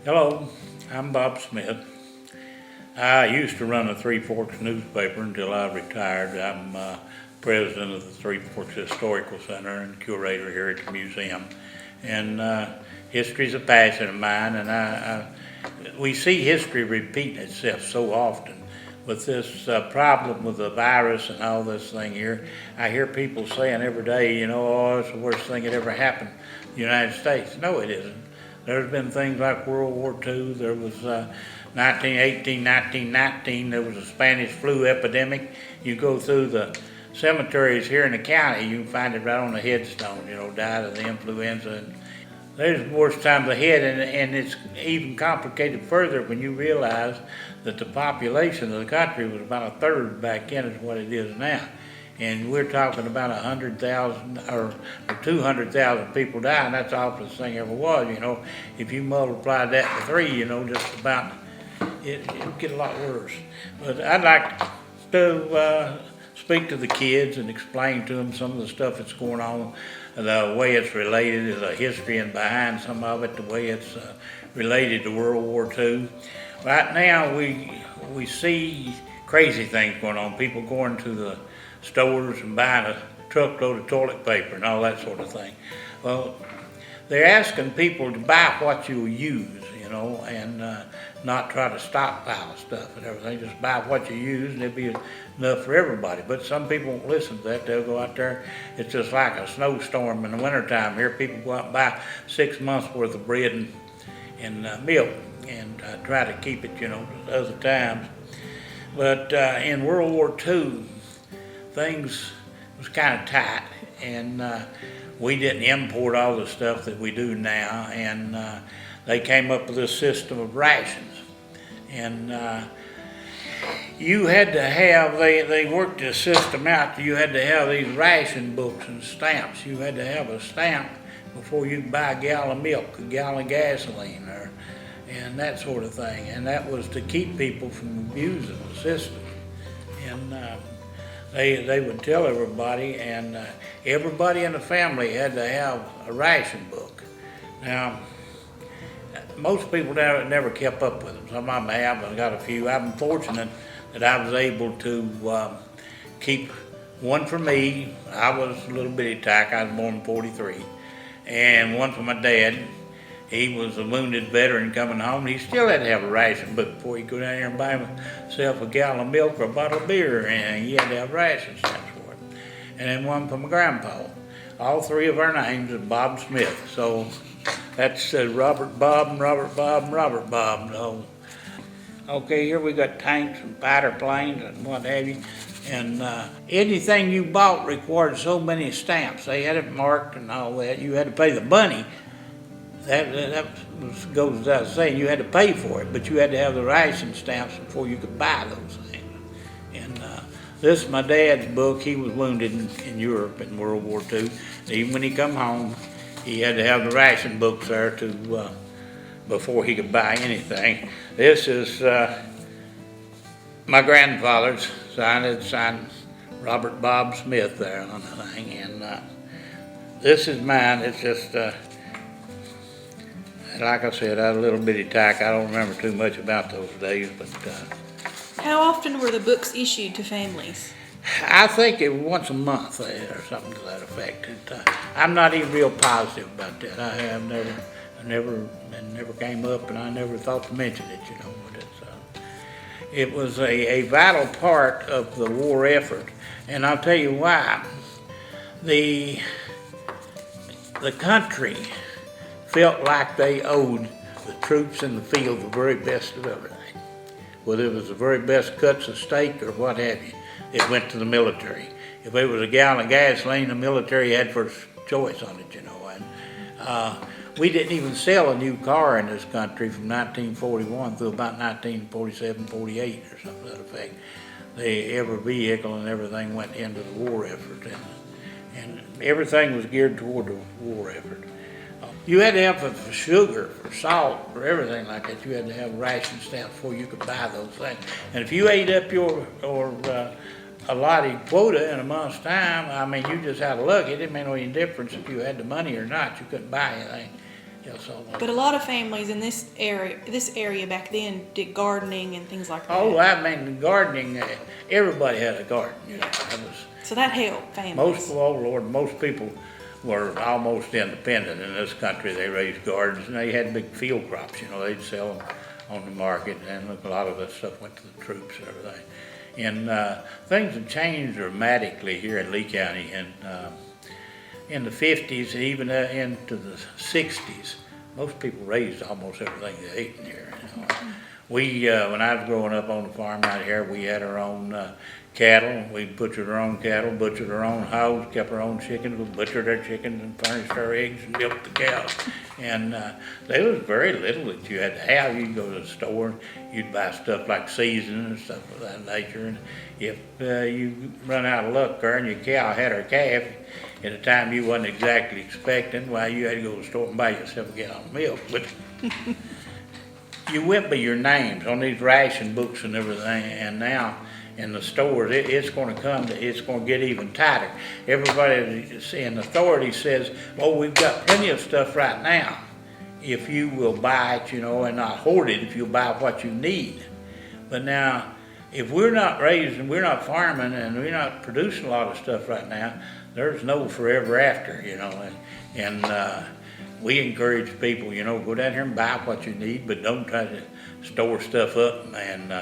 Hello, I'm Bob Smith. I used to run a Three Forks newspaper until I retired. I'm president of the Three Forks Historical Center and curator here at the museum. And history's a passion of mine, and we see history repeating itself so often. With this problem with the virus and all this thing here, I hear people saying every day, oh, it's the worst thing that ever happened in the United States. No, it isn't. There's been things like World War II, there was 1918, 1919, there was a Spanish flu epidemic. You go through the cemeteries here in the county, you can find it right on the headstone, died of the influenza. And there's worse times ahead, and it's even complicated further when you realize that the population of the country was about a third back then is what it is now. And we're talking about 100,000 or 200,000 people dying. That's the awfulest thing ever was, If you multiply that by 3, just about, it'll get a lot worse. But I'd like to speak to the kids and explain to them some of the stuff that's going on, the way it's related, the history and behind some of it, the way it's related to World War II. Right now, we see crazy things going on. People going to the stores and buying a truckload of toilet paper and all that sort of thing. Well, they're asking people to buy what you'll use, and not try to stockpile stuff and everything. Just buy what you use and it'll be enough for everybody. But some people won't listen to that. They'll go out there. It's just like a snowstorm in the wintertime here. People go out and buy 6 months worth of bread and milk and try to keep it, to other times. But in World War II, things was kind of tight, and we didn't import all the stuff that we do now, and they came up with this system of rations. And you had to have, they worked this system out, you had to have these ration books and stamps. You had to have a stamp before you could buy a gallon of milk, a gallon of gasoline, and that sort of thing. And that was to keep people from abusing the system. And they would tell everybody, and everybody in the family had to have a ration book. Now, most people never kept up with them. Some of them have, I got a few. I'm fortunate that I was able to keep one for me. I was a little bitty tack. I was born in '43. And one for my dad. He was a wounded veteran coming home. He still had to have a ration book before he could go down here and buy himself a gallon of milk or a bottle of beer, and he had to have ration stamps for it. And then one for my grandpa. All 3 of our names are Bob Smith. So that's Robert Bob and Robert Bob and Robert Bob. So, okay, here we got tanks and fighter planes and what have you. And anything you bought required so many stamps. They had it marked and all that. You had to pay the money. That goes without saying. You had to pay for it, but you had to have the ration stamps before you could buy those things. And this is my dad's book. He was wounded in Europe in World War II. Even when he come home, he had to have the ration books there before he could buy anything. This is my grandfather's sign. It's signed Robert Bob Smith there on the thing. And this is mine. It's just like I said, I was a little bitty tack. I don't remember too much about those days, but how often were the books issued to families? I think it was once a month or something to that effect. I'm not even real positive about that. I have never came up, and I never thought to mention it. But it was a vital part of the war effort, and I'll tell you why. The country felt like they owed the troops in the field the very best of everything. Whether it was the very best cuts of steak or what have you, it went to the military. If it was a gallon of gasoline, the military had first choice on it, And we didn't even sell a new car in this country from 1941 through about 1947, 48 or something to that effect. Every vehicle and everything went into the war effort, and everything was geared toward the war effort. You had to have it for sugar, for salt, for everything like that. You had to have ration stamps before you could buy those things. And if you ate up your allotted quota in a month's time, I mean, you just had luck. It didn't make any difference if you had the money or not. You couldn't buy anything. Yes, But a lot of families in this area back then did gardening and things like that. Oh, I mean, gardening, everybody had a garden, you know. That was, So that helped families. most people were almost independent in this country. They raised gardens and they had big field crops, you know, they'd sell them on the market, and a lot of that stuff went to the troops and everything. And things have changed dramatically here in Lee County in the 50s and even into the 60s. Most people raised almost everything they ate in here. You know. We, when I was growing up on the farm out here, we had our own cattle. We butchered our own cattle, butchered our own hogs, kept our own chickens. We butchered our chickens and furnished our eggs and milked the cows. And there was very little that you had to have. You'd go to the store, you'd buy stuff like seasoning and stuff of that nature. And if you run out of luck there and your cow had her calf at a time you wasn't exactly expecting, well, you had to go to the store and buy yourself a gallon of milk. But you went by your names on these ration books and everything, and now in the stores, it's going to get even tighter. Everybody in authority says, "Oh, we've got plenty of stuff right now. If you will buy it, you know, and not hoard it, if you'll buy what you need." But now, if we're not raising, we're not farming, and we're not producing a lot of stuff right now, there's no forever after, you know. And we encourage people, you know, go down here and buy what you need, but don't try to store stuff up and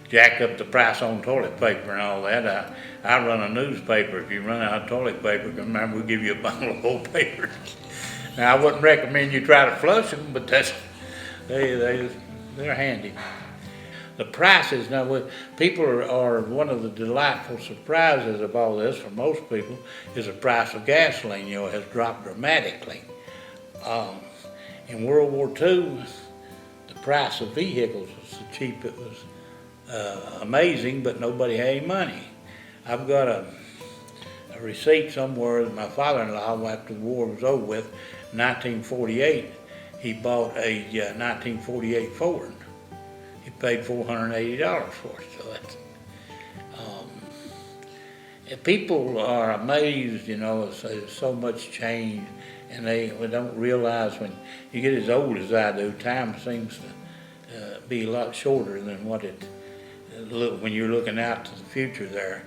jack up the price on toilet paper and all that. I run a newspaper. If you run out of toilet paper, remember, we'll give you a bundle of old paper. Now, I wouldn't recommend you try to flush them, but they're handy. The prices, now, people are one of the delightful surprises of all this for most people is the price of gasoline, you know, has dropped dramatically. In World War II, the price of vehicles was so cheap it was amazing, but nobody had any money. I've got a receipt somewhere that my father-in-law, after the war was over with, 1948, he bought a 1948 Ford. He paid $480 for it. So that's, people are amazed, you know, there's so much change, and they don't realize when you get as old as I do, time seems to be a lot shorter than what when you're looking out to the future there.